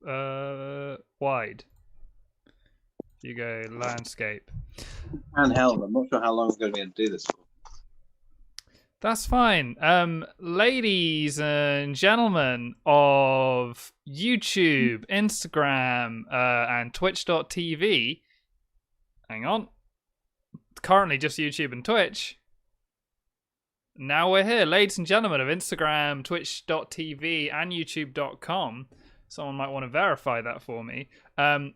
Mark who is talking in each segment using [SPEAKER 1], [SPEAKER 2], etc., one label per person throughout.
[SPEAKER 1] wide. You go landscape.
[SPEAKER 2] Handheld. I'm not sure how long I'm going to be able to do this for.
[SPEAKER 1] That's fine. Ladies and gentlemen of YouTube, Instagram, and Twitch.tv. Hang on. Currently just YouTube and Twitch. Now we're here. Ladies and gentlemen of Instagram, Twitch.tv, and YouTube.com. Someone might want to verify that for me.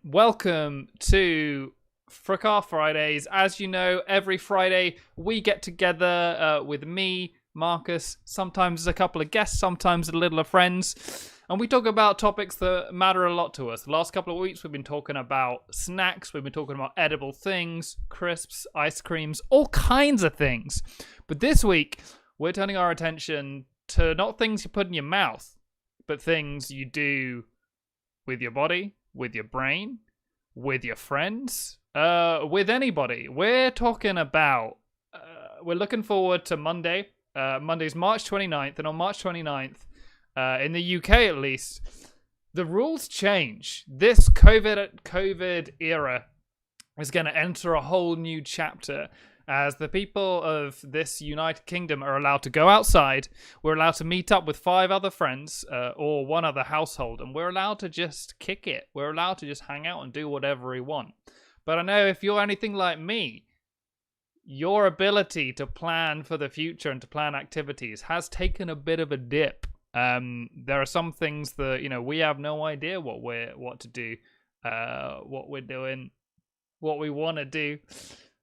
[SPEAKER 1] Welcome to Fracas Fridays. As you know, every Friday we get together with me, Marcus, sometimes a couple of guests, sometimes a little of friends, and we talk about topics that matter a lot to us. The last couple of weeks we've been talking about snacks, we've been talking about edible things, crisps, ice creams, all kinds of things. But this week we're turning our attention to not things you put in your mouth, but things you do with your body, with your brain, with your friends, with anybody. We're talking about, we're looking forward to Monday. Monday's March 29th, and on March 29th, in the UK at least, the rules change. This COVID era is going to enter a whole new chapter, as the people of this United Kingdom are allowed to go outside. We're allowed to meet up with 5 other friends or one other household, and we're allowed to just kick it. We're allowed to just hang out and do whatever we want. But I know if you're anything like me, your ability to plan for the future and to plan activities has taken a bit of a dip. There are some things that, you know, we have no idea what to do, what we're doing, what we want to do.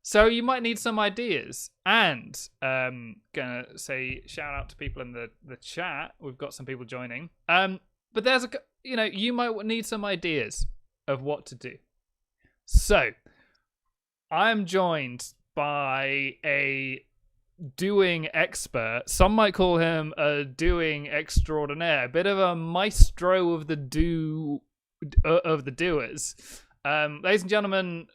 [SPEAKER 1] So you might need some ideas. And gonna say shout out to people in the chat. We've got some people joining. But there's you might need some ideas of what to do. So I'm joined by a doing expert. Some might call him a doing extraordinaire, a bit of a maestro of the doers. Ladies and gentlemen,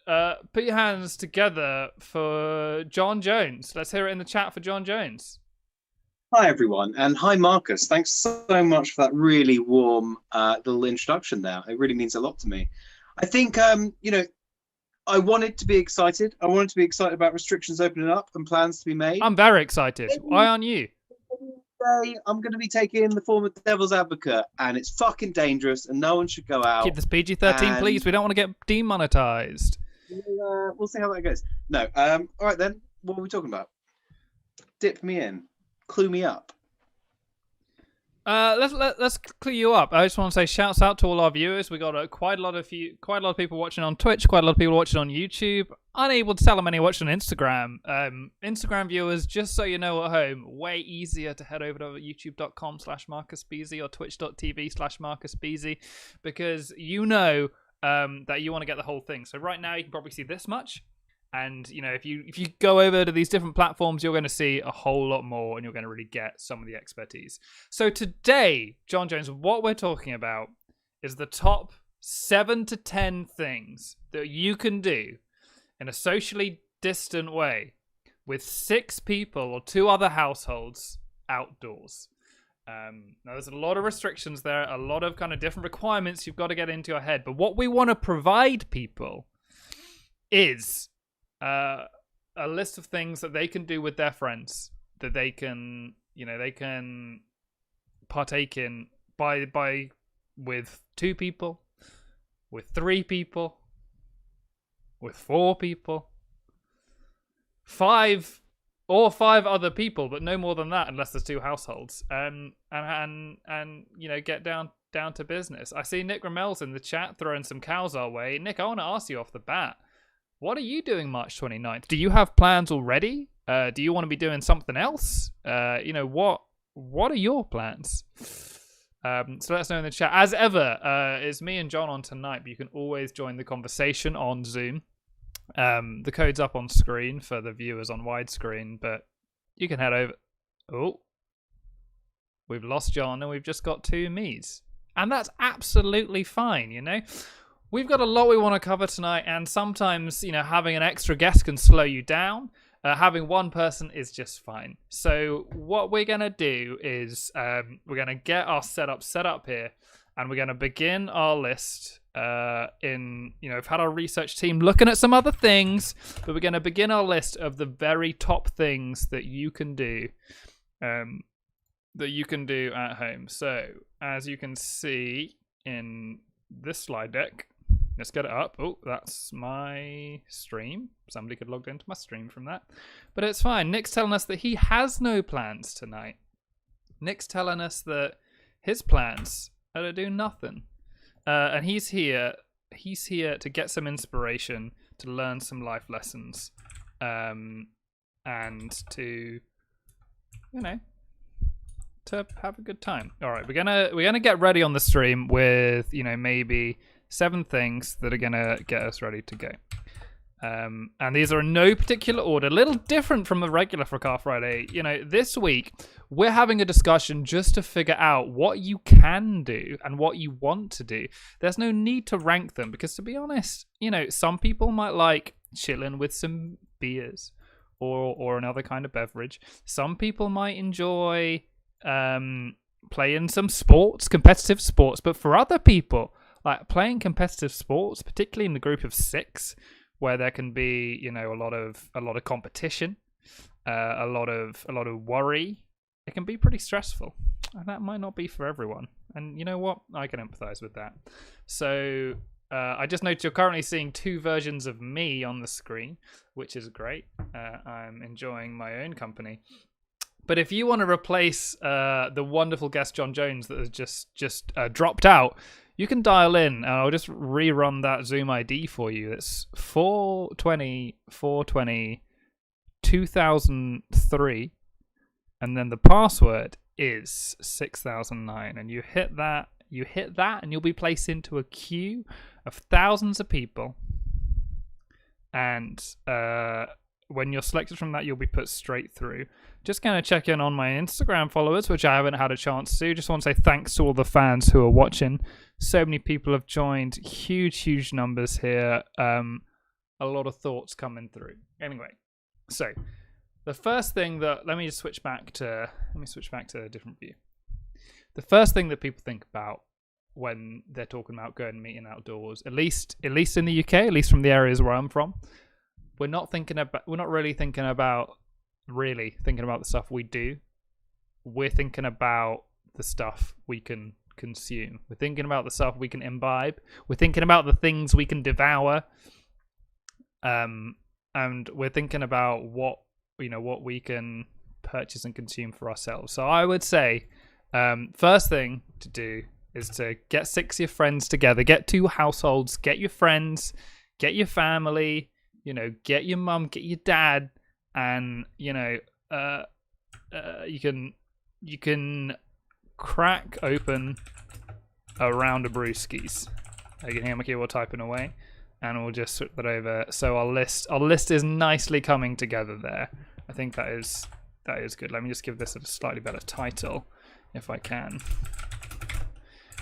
[SPEAKER 1] put your hands together for John Jones. Let's hear it in the chat for John Jones.
[SPEAKER 2] Hi, everyone. And hi, Marcus. Thanks so much for that really warm little introduction there. It really means a lot to me. I think, I wanted to be excited. I wanted to be excited about restrictions opening up and plans to be made.
[SPEAKER 1] I'm very excited. Why aren't you?
[SPEAKER 2] Today, I'm going to be taking the form of devil's advocate, and it's fucking dangerous, and no one should go out.
[SPEAKER 1] Keep this PG-13, please. We don't want to get demonetized.
[SPEAKER 2] We'll see how that goes. No. All right, then. What are we talking about? Dip me in. Clue me up.
[SPEAKER 1] Let's clear you up. I just want to say shouts out to all our viewers. We got quite a lot of people watching on Twitch, quite a lot of people watching on YouTube. Unable to tell how many watching on Instagram. Instagram viewers, just so you know at home, way easier to head over to youtube.com/MarcusBeasy or twitch.tv/MarcusBeasy, because you know that you want to get the whole thing. So right now you can probably see this much. And, you know, if you go over to these different platforms, you're going to see a whole lot more, and you're going to really get some of the expertise. So today, John Jones, what we're talking about is the top 7 to 10 things that you can do in a socially distant way with 6 people or 2 other households outdoors. Now, there's a lot of restrictions there, a lot of kind of different requirements you've got to get into your head. But what we want to provide people is a list of things that they can do with their friends, that they can partake in with 2 people, with 3 people, with 4 people, 5 other people, but no more than that unless there's 2 households. And get down to business. I see Nick Ramel's in the chat throwing some cows our way. Nick, I want to ask you off the bat, what are you doing March 29th? Do you have plans already? Do you want to be doing something else? What are your plans? So let us know in the chat. As ever, it's me and John on tonight, but you can always join the conversation on Zoom. The code's up on screen for the viewers on widescreen, but you can head over. Oh, we've lost John and we've just got 2 me's. And that's absolutely fine, you know? We've got a lot we want to cover tonight, and sometimes, having an extra guest can slow you down. Having one person is just fine. So what we're going to do is we're going to get our setup set up here, and we're going to begin our list we've had our research team looking at some other things, but we're going to begin our list of the very top things that you can do at home. So as you can see in this slide deck, let's get it up. Oh, that's my stream. Somebody could log into my stream from that, but it's fine. Nick's telling us that he has no plans tonight. Nick's telling us that his plans are to do nothing. And he's here to get some inspiration, to learn some life lessons, and to, to have a good time. All right, we're gonna get ready on the stream with maybe 7 things that are gonna get us ready to go. And these are in no particular order, a little different from a regular Fracas Friday. This week we're having a discussion just to figure out what you can do and what you want to do. There's no need to rank them because, to be honest, some people might like chilling with some beers or another kind of beverage. Some people might enjoy playing some sports, competitive sports. But for other people, like playing competitive sports, particularly in the group of 6, where there can be a lot of competition, a lot of worry, it can be pretty stressful, and that might not be for everyone. And you know what, I can empathize with that. So I just noticed you're currently seeing 2 versions of me on the screen, which is great. I'm enjoying my own company. But if you want to replace the wonderful guest John Jones that has just dropped out, you can dial in, and I'll just rerun that Zoom ID for you. It's 420-2003, and then the password is 6009. And you hit that, and you'll be placed into a queue of thousands of people. And when you're selected from that, you'll be put straight through. Just going to check in on my Instagram followers, which I haven't had a chance to. Just want to say thanks to all the fans who are watching. So many people have joined. Huge numbers here. A lot of thoughts coming through. Anyway, so the first thing that let me switch back to a different view. The first thing that people think about when they're talking about going and meeting outdoors, at least in the UK, at least from the areas where I'm from, we're not really thinking about the stuff we do. We're thinking about the stuff we can consume. We're thinking about the stuff we can imbibe. We're thinking about the things we can devour. And we're thinking about what we can purchase and consume for ourselves. So I would say, first thing to do is to get 6 of your friends together. Get 2 households. Get your friends. Get your family. Get your mum. Get your dad. And you can crack open a round of brewskis. You can hear my keyboard typing away, and we'll just switch that over. So our list is nicely coming together there. I think that is good. Let me just give this a slightly better title, if I can.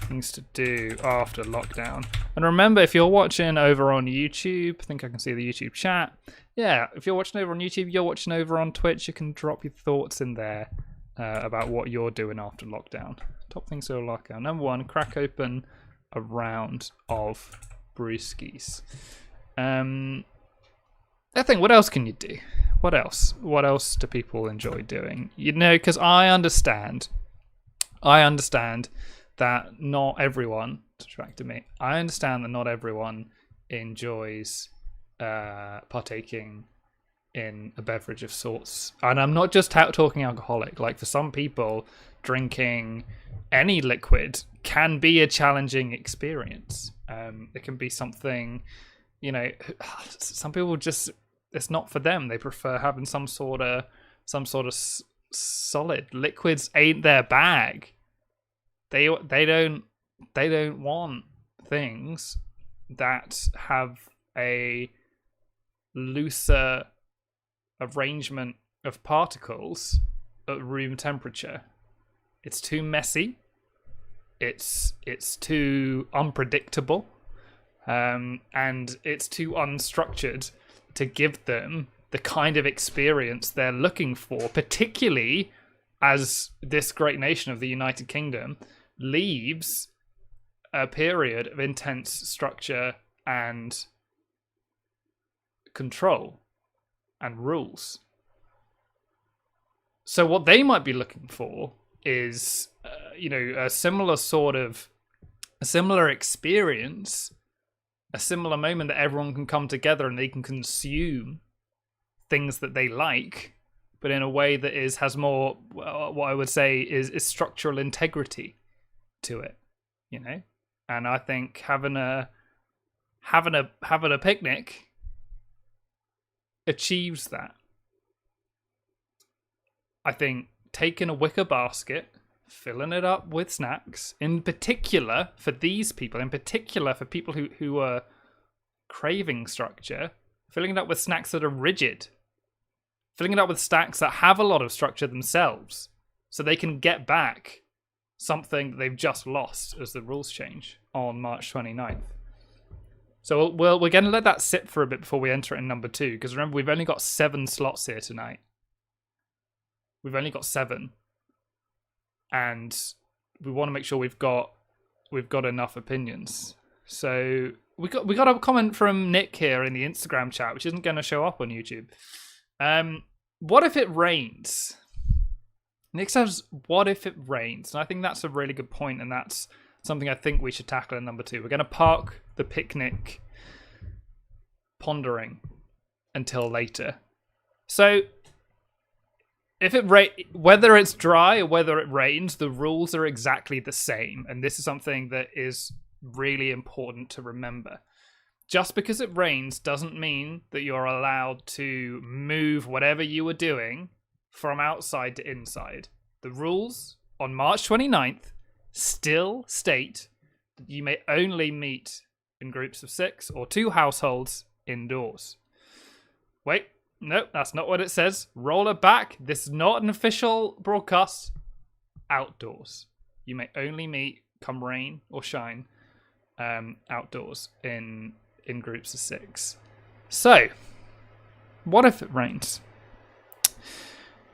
[SPEAKER 1] Things to do after lockdown. And remember, if you're watching over on YouTube, I think I can see the YouTube chat. Yeah, if you're watching over on YouTube, you're watching over on Twitch, you can drop your thoughts in there about what you're doing after lockdown. Top things for lockdown. Number 1, crack open a round of brewskis. I think, what else can you do? What else do people enjoy doing? Because I understand that not everyone, I understand that not everyone enjoys partaking in a beverage of sorts. And I'm not just talking alcoholic. Like, for some people, drinking any liquid can be a challenging experience. It can be something, some people just, it's not for them. They prefer having some sort of solid. Liquids ain't their bag. They don't want things that have a looser arrangement of particles at room temperature. It's too messy. It's too unpredictable, and it's too unstructured to give them the kind of experience they're looking for, particularly as this great nation of the United Kingdom leaves a period of intense structure and control and rules. So what they might be looking for is, a similar experience, a similar moment that everyone can come together and they can consume things that they like, but in a way that has more, what I would say is structural integrity to it, And I think having a picnic achieves that. I think taking a wicker basket, filling it up with snacks, in particular for these people, in particular for people who are craving structure, filling it up with snacks that are rigid, filling it up with snacks that have a lot of structure themselves, so they can get back something that they've just lost as the rules change on March 29th. So we're going to let that sit for a bit before we enter it in number 2, because remember, we've only got 7 slots here tonight. We've only got 7. And we want to make sure we've got enough opinions. So we got a comment from Nick here in the Instagram chat, which isn't going to show up on YouTube. What if it rains? Nick says, what if it rains? And I think that's a really good point, and that's something I think we should tackle in number 2. We're going to park the picnic pondering until later. So if whether it's dry or whether it rains, the rules are exactly the same. And this is something that is really important to remember. Just because it rains doesn't mean that you're allowed to move whatever you were doing from outside to inside. The rules on March 29th still state that you may only meet in groups of 6 or 2 households indoors. Wait. Nope, that's not what it says. Roll it back. This is not an official broadcast. Outdoors. You may only meet, come rain or shine, outdoors in groups of 6. So, what if it rains?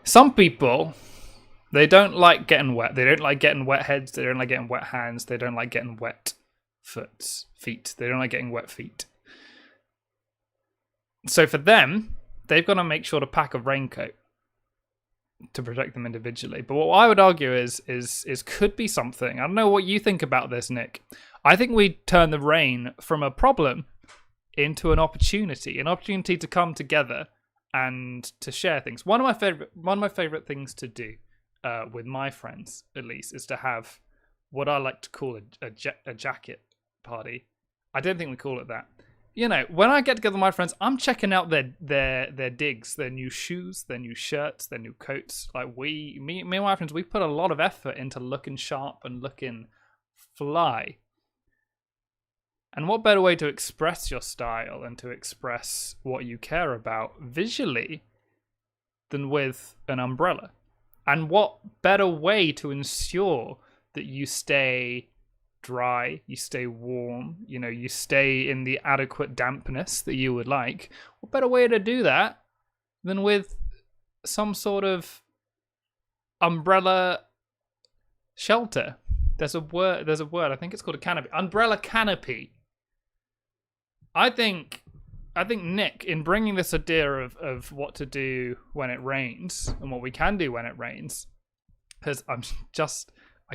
[SPEAKER 1] Some people, they don't like getting wet. They don't like getting wet heads. They don't like getting wet hands. They don't like getting wet feet. They don't like getting wet feet. So for them, they've got to make sure to pack a raincoat to protect them individually. But what I would argue is could be something. I don't know what you think about this, Nick. I think we turn the rain from a problem into an opportunity to come together and to share things. One of my favorite things to do with my friends, at least, is to have what I like to call a jacket party. I don't think we call it that. When I get together with my friends, I'm checking out their digs, their new shoes, their new shirts, their new coats. Like me and my friends, we put a lot of effort into looking sharp and looking fly. And what better way to express your style and to express what you care about visually than with an umbrella? And what better way to ensure that you stay dry, you stay warm, you stay in the adequate dampness that you would like? What better way to do that than with some sort of umbrella shelter? There's a word, I think it's called a canopy. Umbrella canopy. I think Nick, in bringing this idea of what to do when it rains and what we can do when it rains, because I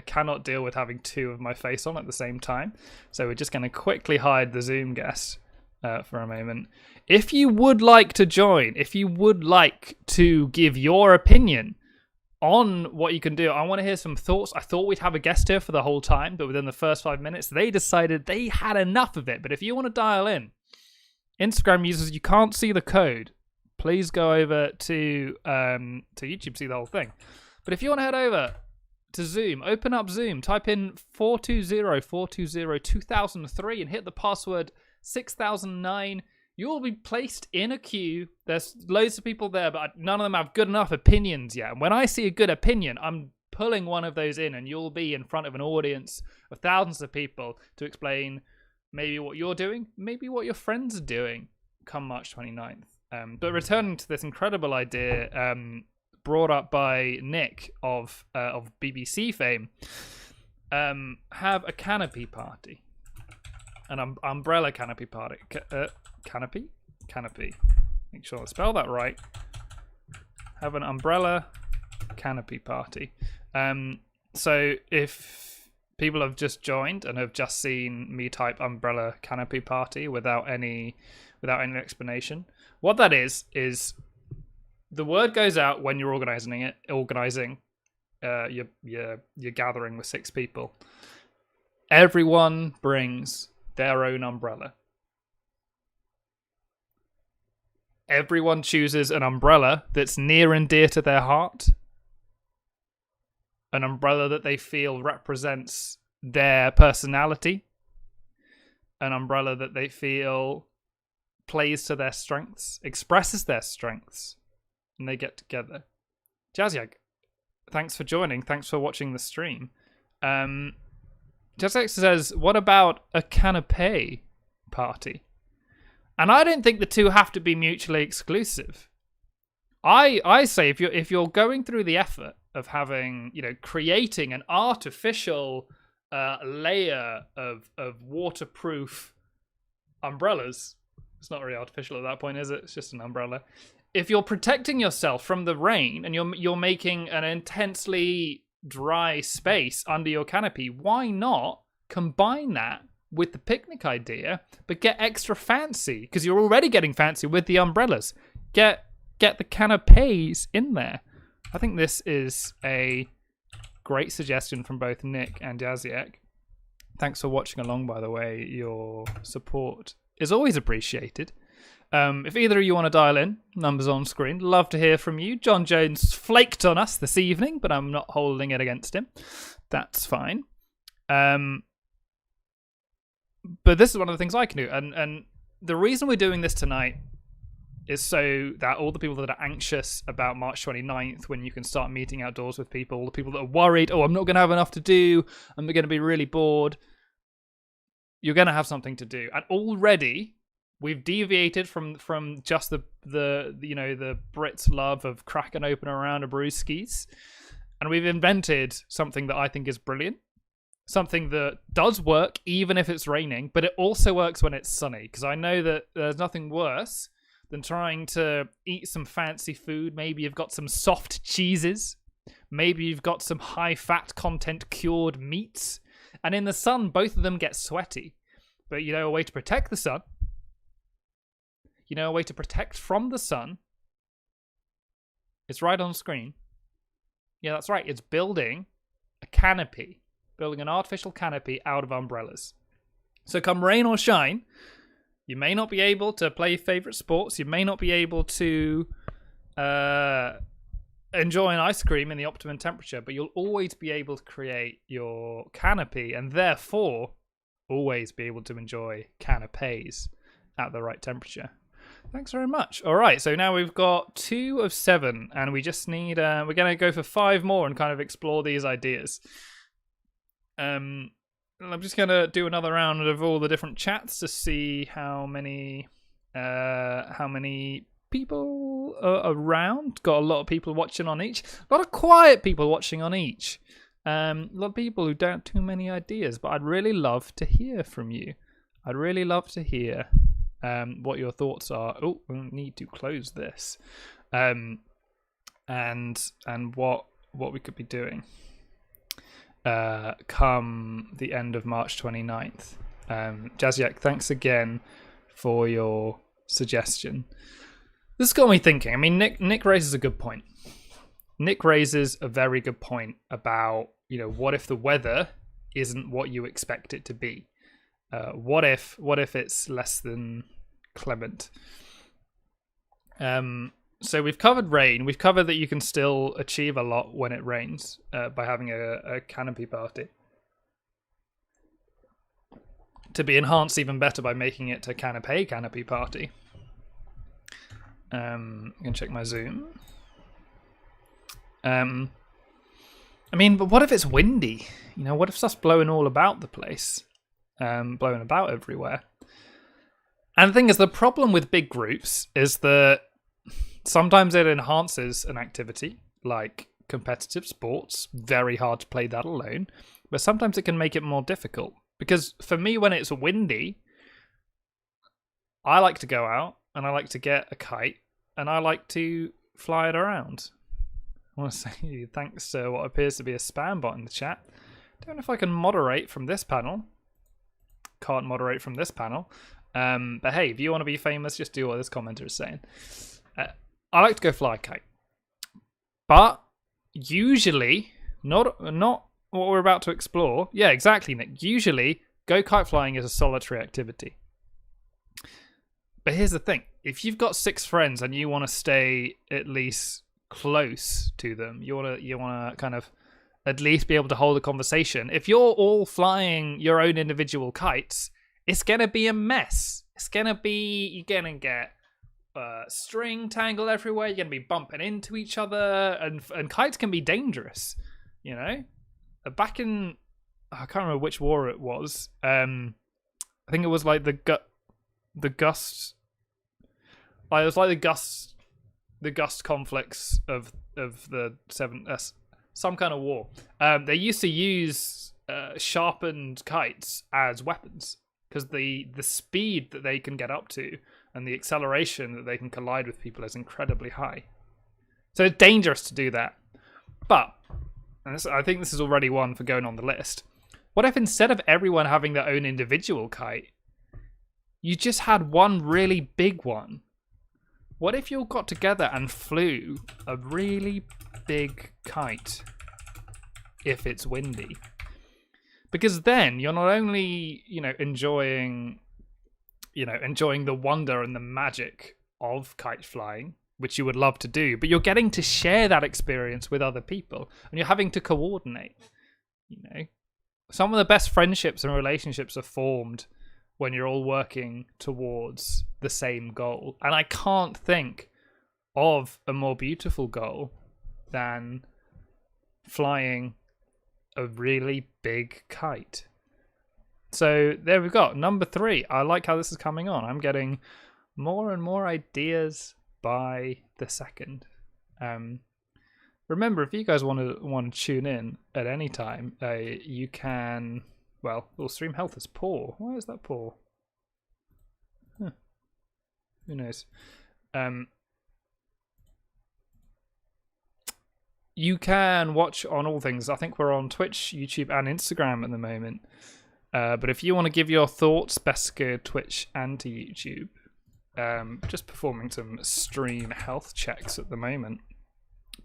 [SPEAKER 1] cannot deal with having 2 of my face on at the same time. So we're just going to quickly hide the Zoom guest for a moment. If you would like to join, if you would like to give your opinion on what you can do, I want to hear some thoughts. I thought we'd have a guest here for the whole time, but within the first 5 minutes, they decided they had enough of it. But if you want to dial in, Instagram users, you can't see the code. Please go over to YouTube, see the whole thing. But if you want to head over to Zoom, open up Zoom, type in 420-420-2003 and hit the password 6009. You will be placed in a queue. There's loads of people there, but none of them have good enough opinions yet. And when I see a good opinion, I'm pulling one of those in, and you'll be in front of an audience of thousands of people to explain maybe what you're doing, maybe what your friends are doing come March 29th. But returning to this incredible idea brought up by Nick of BBC fame, have a canopy party. An umbrella canopy party. Canopy? Canopy. Make sure I spell that right. Have an umbrella canopy party. So if people have just joined and have just seen me type umbrella canopy party without any explanation, what that is the word goes out when you're organizing you're gathering with 6 people. Everyone brings their own umbrella. Everyone chooses an umbrella that's near and dear to their heart. An umbrella that they feel represents their personality. An umbrella that they feel plays to their strengths, expresses their strengths, and they get together. Jazyag, thanks for joining. Thanks for watching the stream. Jazyag says, what about a canapé party? And I don't think the two have to be mutually exclusive. I say if you're going through the effort of having, creating an artificial layer of waterproof umbrellas, it's not really artificial at that point, is it? It's just an umbrella. If you're protecting yourself from the rain and you're making an intensely dry space under your canopy, why not combine that with the picnic idea, but get extra fancy? Because you're already getting fancy with the umbrellas. Get the canapes in there. I think this is a great suggestion from both Nick and Jaziek. Thanks for watching along, by the way. Your support is always appreciated. If either of you want to dial in, numbers on screen. Love to hear from you. John Jones flaked on us this evening, but I'm not holding it against him. That's fine. But this is one of the things I can do. And the reason we're doing this tonight is so that all the people that are anxious about March 29th, when you can start meeting outdoors with people, all the people that are worried, I'm not going to have enough to do, I'm going to be really bored, you're going to have something to do. And already we've deviated from just the Brits' love of cracking open a round of brewskis, and we've invented something that I think is brilliant. Something that does work even if it's raining, but it also works when it's sunny. Because I know that there's nothing worse than trying to eat some fancy food. Maybe you've got some soft cheeses. Maybe you've got some high-fat content cured meats. And in the sun, both of them get sweaty. But you know a way to protect the sun? You know a way to protect from the sun? It's right on screen. Yeah, that's right. It's building a canopy. Building an artificial canopy out of umbrellas. So come rain or shine, you may not be able to play your favourite sports. You may not be able to enjoy an ice cream in the optimum temperature, but you'll always be able to create your canopy and therefore always be able to enjoy canapes at the right temperature. Thanks very much. All right, so now we've got 2 of 7 and we just need, we're going to go for 5 more and kind of explore these ideas. I'm just going to do another round of all the different chats to see how many people are around. Got a lot of people watching on each. A lot of quiet people watching on each. A lot of people who don't have too many ideas, but I'd really love to hear from you. I'd really love to hear what your thoughts are. Oh, we need to close this. And what we could be doing. Come the end of March 29th. Jaziek, thanks again for your suggestion. This got me thinking. I mean, Nick raises a good point. Nick raises a very good point about, what if the weather isn't what you expect it to be? What if it's less than clement? So we've covered rain. We've covered that you can still achieve a lot when it rains by having a canopy party. To be enhanced even better by making it a canopy party. I'm going to check my Zoom. But what if it's windy? What if stuff's blowing all about the place? Blowing about everywhere. And the thing is, the problem with big groups is that sometimes it enhances an activity, like competitive sports. Very hard to play that alone. but sometimes it can make it more difficult. Because for me, when it's windy, I like to go out and I like to get a kite and I like to fly it around. I want to say thanks to what appears to be a spam bot in the chat. Don't know if I can moderate from this panel. Can't moderate from this panel. But hey, if you want to be famous, just do what this commenter is saying. I like to go fly a kite. But usually, not what we're about to explore. Yeah, exactly, Nick. Usually, go kite flying is a solitary activity. But here's the thing. If you've got 6 friends and you want to stay at least close to them, you want to kind of at least be able to hold a conversation. If you're all flying your own individual kites, it's going to be a mess. You're going to get string tangled everywhere. You're going to be bumping into each other, and kites can be dangerous, you know? Back in, I can't remember which war it was. I think it was like the gust. Like it was like the gust conflicts of the some kind of war. They used to use sharpened kites as weapons because the speed that they can get up to and the acceleration that they can collide with people is incredibly high. So it's dangerous to do that. But I think this is already one for going on the list. What if instead of everyone having their own individual kite, you just had one really big one? What if you all got together and flew a really big kite if it's windy? Because then you're not only, enjoying the wonder and the magic of kite flying, which you would love to do, but you're getting to share that experience with other people and you're having to coordinate. Some of the best friendships and relationships are formed when you're all working towards the same goal. And I can't think of a more beautiful goal than flying a really big kite. So there we go. Number 3. I like how this is coming on. I'm getting more and more ideas by the second. Remember, if you guys want to tune in at any time, you can. Well, stream health is poor. Why is that poor? Huh. Who knows? You can watch on all things. I think we're on Twitch, YouTube, and Instagram at the moment. But if you want to give your thoughts, best go to Twitch and to YouTube. Just performing some stream health checks at the moment.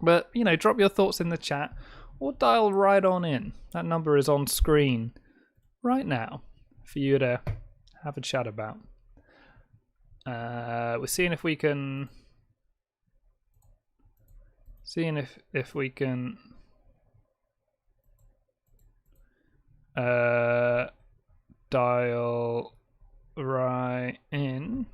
[SPEAKER 1] But, drop your thoughts in the chat or dial right on in. That number is on screen right now for you to have a chat about. We're seeing if we can dial right in.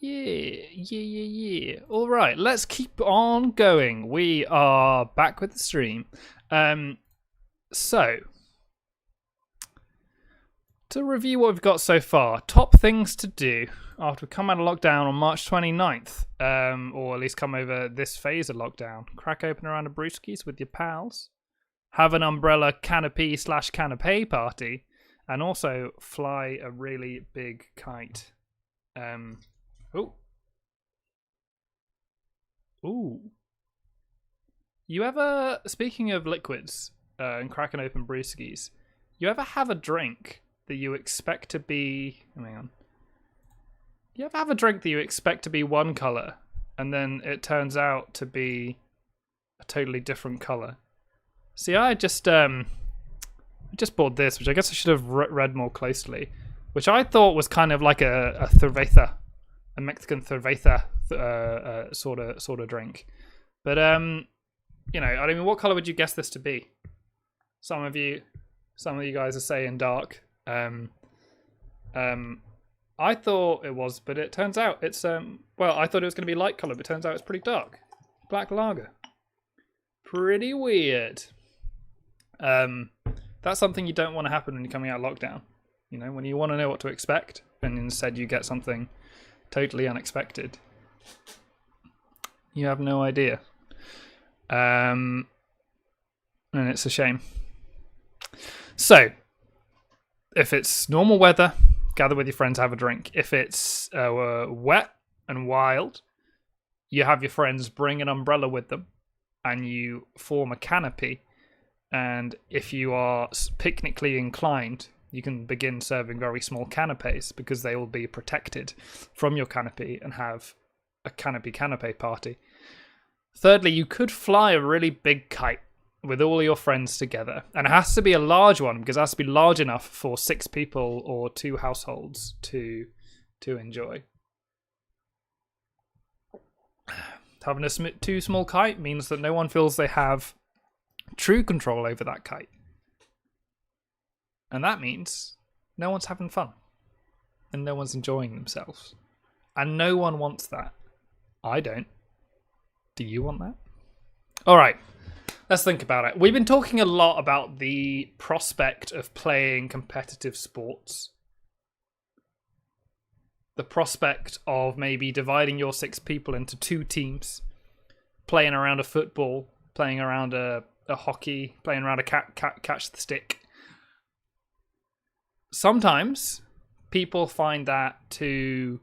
[SPEAKER 1] Yeah. All right, let's keep on going. We are back with the stream. So, to review what we've got so far, top things to do after we come out of lockdown on March 29th, or at least come over this phase of lockdown. Crack open a round of brewskis with your pals, have an umbrella canopy/canapé party, and also fly a really big kite. Ooh. You ever, speaking of liquids and cracking open brewskis, you ever have a drink that you expect to be... Hang on. You ever have a drink that you expect to be one colour and then it turns out to be a totally different colour? See, I just bought this, which I guess I should have read more closely, which I thought was kind of like a cerveza, a Mexican cerveza sort of drink. But what color would you guess this to be? Some of you guys are saying dark. I thought it was, but it turns out it's I thought it was going to be light color, but it turns out it's pretty dark. Black lager. Pretty weird. That's something you don't want to happen when you're coming out of lockdown. When you want to know what to expect, and instead you get something totally unexpected. You have no idea. And it's a shame. So, if it's normal weather, gather with your friends, have a drink. If it's wet and wild, you have your friends bring an umbrella with them, and you form a canopy. And if you are picnically inclined, you can begin serving very small canapes, because they will be protected from your canopy and have a canopy party. Thirdly, you could fly a really big kite with all your friends together. And it has to be a large one, because it has to be large enough for 6 people or 2 households to enjoy. Having a too small kite means that no one feels they have true control over that kite. And that means no one's having fun. And no one's enjoying themselves. And no one wants that. I don't. Do you want that? All right. Let's think about it. We've been talking a lot about the prospect of playing competitive sports. The prospect of maybe dividing your 6 people into 2 teams, playing around a football, playing around a hockey, playing around a catch the stick. Sometimes people find that too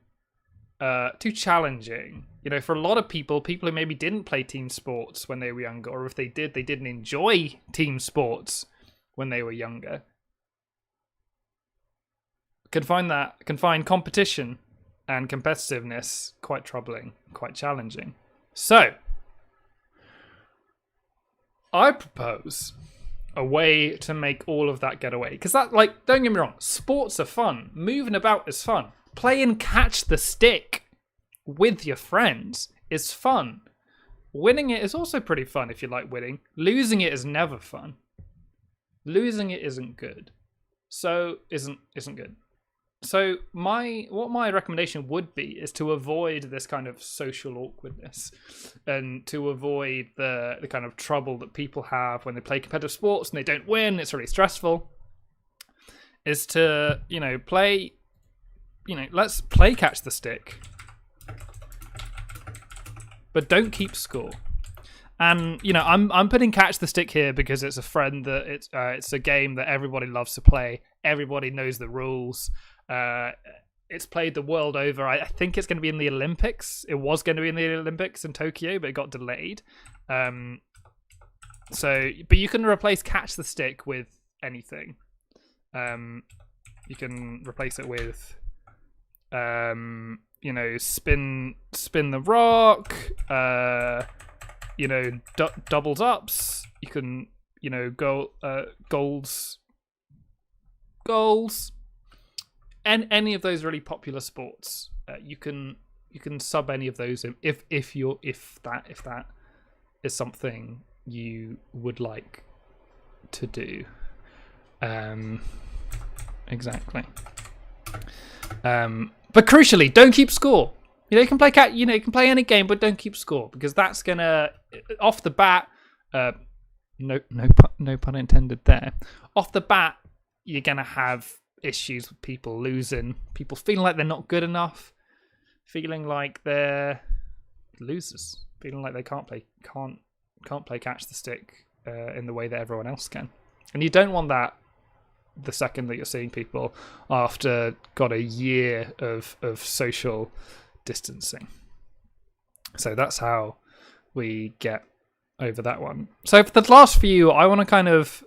[SPEAKER 1] challenging. You know, for a lot of people who maybe didn't play team sports when they were younger, or if they did, they didn't enjoy team sports when they were younger, can find competition and competitiveness quite troubling, quite challenging. So, I propose a way to make all of that get away. Because that, like, don't get me wrong, sports are fun. Moving about is fun. Playing catch the stick with your friends is fun. Winning it is also pretty fun if you like winning. Losing it is never fun. Losing it isn't good. So isn't good. So what my recommendation would be is to avoid this kind of social awkwardness, and to avoid the kind of trouble that people have when they play competitive sports and they don't win. It's really stressful. Is to, let's play catch the stick, but don't keep score. And I'm putting catch the stick here because it's a friend that it's a game that everybody loves to play. Everybody knows the rules. It's played the world over. I think it's going to be in the Olympics. It was going to be in the Olympics in Tokyo, but it got delayed. But you can replace catch the stick with anything. You can replace it with, spin the rock. Doubles ups. You can, goals. And any of those really popular sports, you can sub any of those in if that is something you would like to do. Exactly. But crucially, don't keep score. You can play you can play any game, but don't keep score, because that's gonna, off the bat, no pun intended there. Off the bat, you're gonna have issues with people losing, people feeling like they're not good enough, feeling like they're losers, feeling like they can't play catch the stick in the way that everyone else can. And you don't want that the second that you're seeing people after got a year of social distancing. So that's how we get over that one. So for the last few, I want to kind of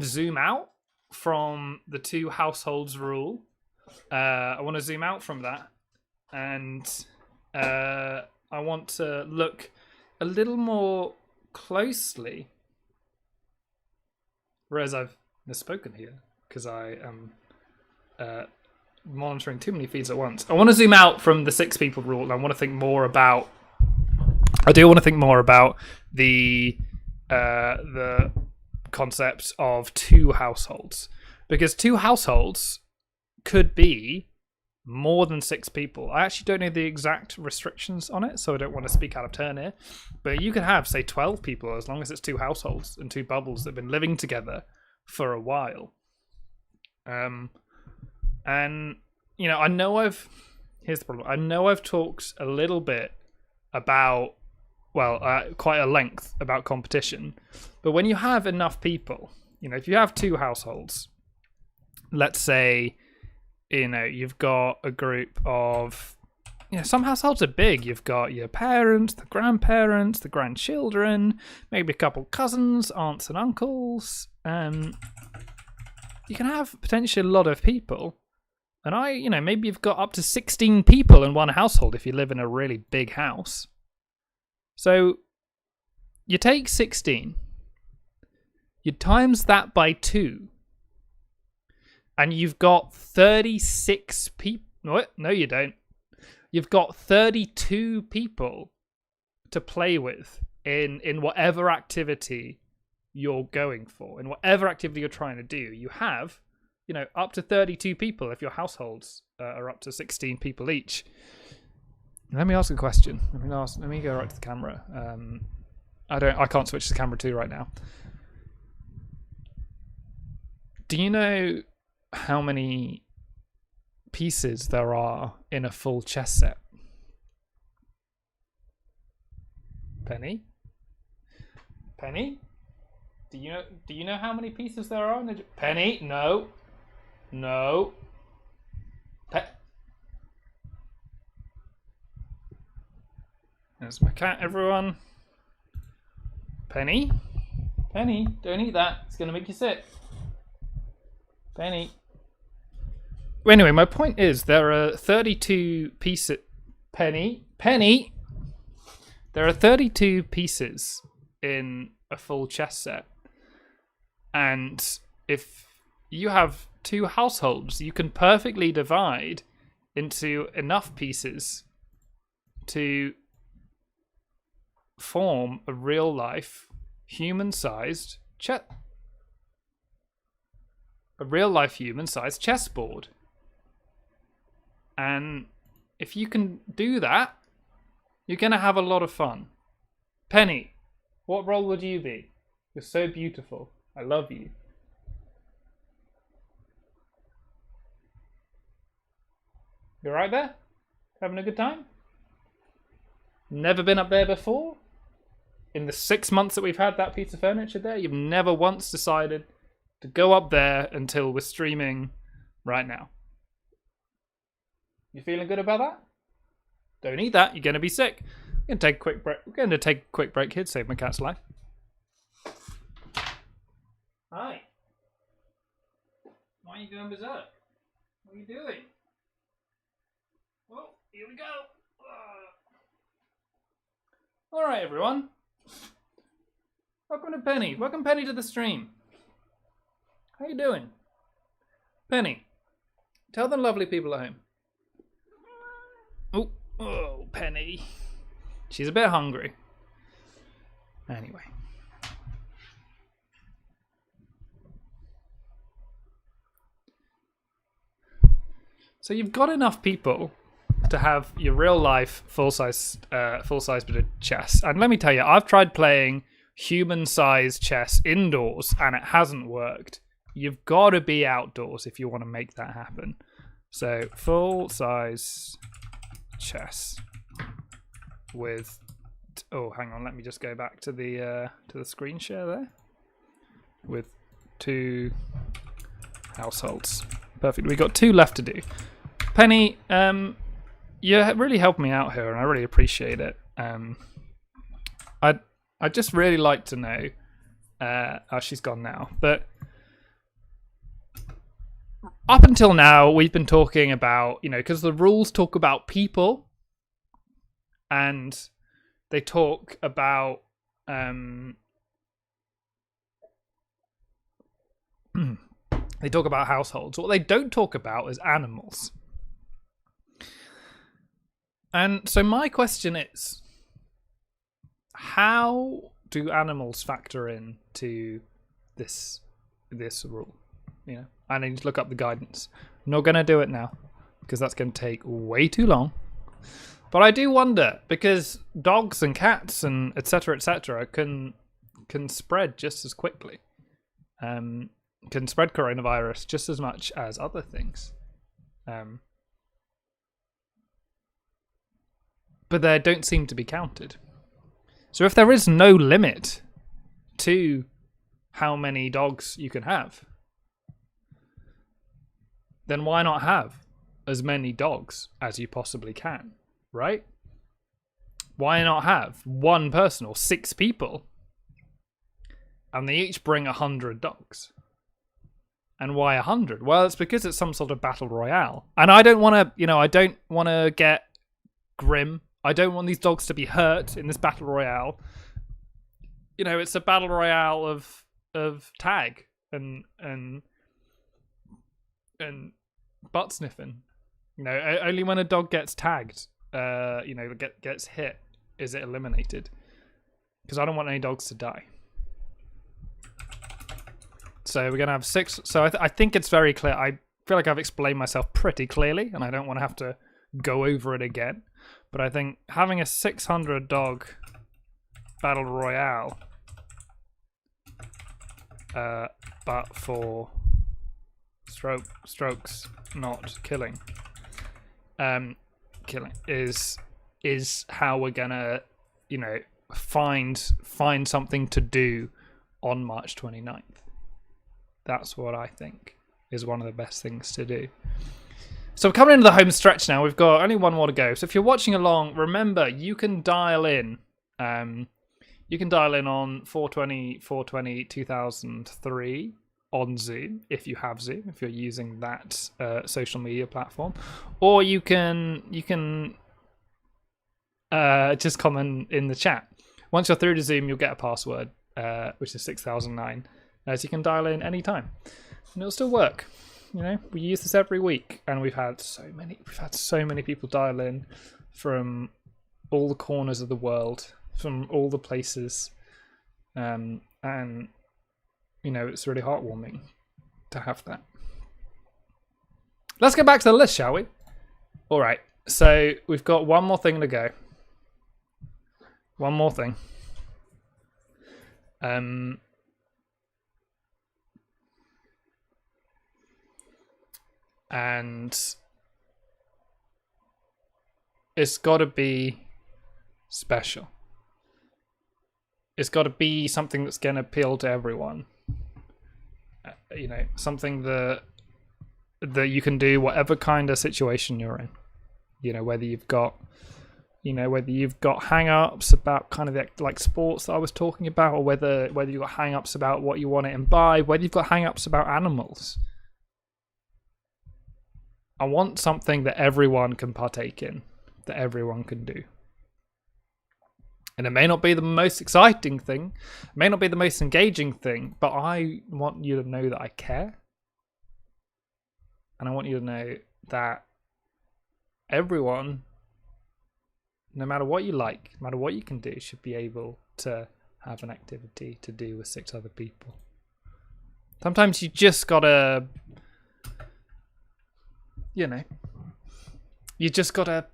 [SPEAKER 1] zoom out from the 2 households rule. I want to zoom out from that, and I want to look a little more closely. Whereas I've misspoken here because I am monitoring too many feeds at once. I want to zoom out from the 6 people rule, and I want to think more about. I do want to think more about the concept of 2 households, because 2 households could be more than 6 people. I actually don't know the exact restrictions on it, so I don't want to speak out of turn here, but you could have, say, 12 people as long as it's 2 households and 2 bubbles that have been living together for a while. And, you know, here's the problem. I know I've talked a little bit about, quite a length about competition. But when you have enough people, you know, if you have 2 households, let's say, you know, you've got a group of, you know, some households are big. You've got your parents, the grandparents, the grandchildren, maybe a couple cousins, aunts and uncles. You can have potentially a lot of people. And you know, maybe you've got up to 16 people in one household if you live in a really big house. So you take 16, you times that by 2, and you've got 36 people. No, you don't. You've got 32 people to play with in whatever activity you're going for, in whatever activity you're trying to do. You have, you know, up to 32 people if your households are up to 16 people each. Let me ask a question. Let me go right to the camera. I can't switch the camera to right now. Do you know how many pieces there are in a full chess set? Penny? Do you know how many pieces there are in a Penny? No. There's my cat, everyone. Penny, don't eat that. It's gonna make you sick. Penny. Anyway, my point is there are 32 pieces. Penny. There are 32 pieces in a full chess set. And if you have 2 households, you can perfectly divide into enough pieces to form a real life human-sized chessboard. And if you can do that, you're going to have a lot of fun. Penny, what role would you be? You're so beautiful. I love you. You right there? Having a good time? Never been up there before? In the 6 months that we've had that piece of furniture there, you've never once decided to go up there until we're streaming right now. You feeling good about that? Don't eat that, you're going to be sick. We're going to take a quick break. We're going to take a quick break here to save my cat's life. Hi. Why are you going berserk? What are you doing? Well, here we go. Alright, everyone. Welcome to Penny. Welcome, Penny, to the stream. How you doing? Penny, tell the lovely people at home. Oh, Penny. She's a bit hungry. Anyway. So you've got enough people to have your real life full size bit of chess. And let me tell you, I've tried playing human sized chess indoors and it hasn't worked. You've got to be outdoors if you want to make that happen. So full size chess with, oh, hang on, let me just go back to the screen share there, with 2 households. Perfect. We got 2 left to do. Penny, you really helped me out here, and I really appreciate it. I'd just really like to know. Oh, she's gone now. But up until now, we've been talking about, you know, because the rules talk about people, and they talk about they talk about households. What they don't talk about is animals. And so my question is, how do animals factor in to this rule? You know, I need to look up the guidance. I'm not going to do it now because that's going to take way too long. But I do wonder, because dogs and cats and etc. can spread just as quickly. Can spread coronavirus just as much as other things. But they don't seem to be counted. So if there is no limit to how many dogs you can have, then why not have as many dogs as you possibly can, right? Why not have one person or 6 people and they each bring 100 dogs? And why 100? Well, it's because it's some sort of battle royale. And I don't want to, I don't want to get grim. I don't want these dogs to be hurt in this battle royale. It's a battle royale of tag and butt sniffing. Only when a dog gets tagged, gets hit, is it eliminated. Because I don't want any dogs to die. So we're going to have 6. So I think it's very clear. I feel like I've explained myself pretty clearly, and I don't want to have to go over it again. But I think having a 600 dog battle royale, but for strokes, not killing, is how we're gonna, find something to do on March 29th. That's what I think is one of the best things to do. So we're coming into the home stretch now. We've got only one more to go. So if you're watching along, remember you can dial in. You can dial in on 420-2003 on Zoom if you have Zoom, if you're using that social media platform, or you can just comment in the chat. Once you're through to Zoom, you'll get a password, which is 6009. So you can dial in anytime, and it'll still work. We use this every week, and we've had so many people dial in from all the corners of the world, from all the places, and it's really heartwarming to have that. Let's get back to the list, shall we? All right, so we've got one more thing to go. One more thing. And it's got to be special. It's got to be something that's going to appeal to everyone. Something that you can do whatever kind of situation you're in. Whether you've got hang-ups about kind of like sports that I was talking about, or whether you've got hang-ups about what you want to imbibe, whether you've got hang-ups about animals. I want something that everyone can partake in, that everyone can do. And it may not be the most exciting thing, it may not be the most engaging thing, but I want you to know that I care. And I want you to know that everyone, no matter what you like, no matter what you can do, should be able to have an activity to do with 6 other people. Sometimes you just gotta, you just gotta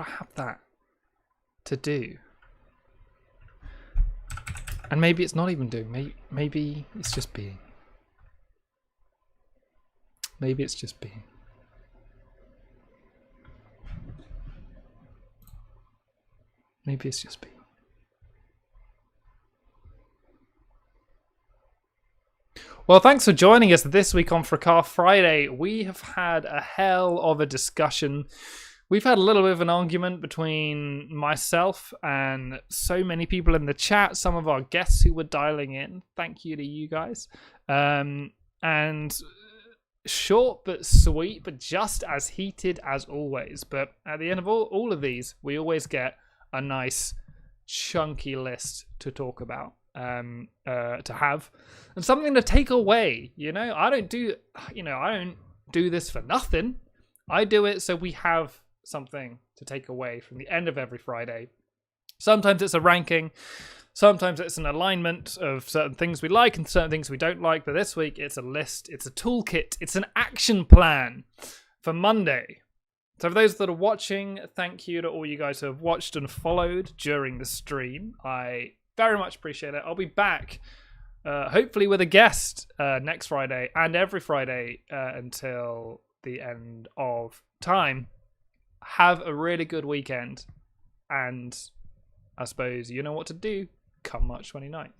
[SPEAKER 1] have that to do. And maybe it's not even doing. Maybe it's just being. Maybe it's just being. Maybe it's just being. Well, thanks for joining us this week on Fracas Friday. We have had a hell of a discussion. We've had a little bit of an argument between myself and so many people in the chat, some of our guests who were dialing in. Thank you to you guys. And short but sweet, but just as heated as always. But at the end of all of these, we always get a nice chunky list to talk about. To have and something to take away. I don't do this for nothing. I do it so we have something to take away from the end of every Friday. Sometimes it's a ranking, sometimes it's an alignment of certain things we like and certain things we don't like, but this week it's a list, it's a toolkit, it's an action plan for Monday. So for those that are watching, thank you to all you guys who have watched and followed during the stream. I very much appreciate it. I'll be back hopefully with a guest next Friday and every Friday until the end of time. Have a really good weekend, and I suppose you know what to do come March 29th.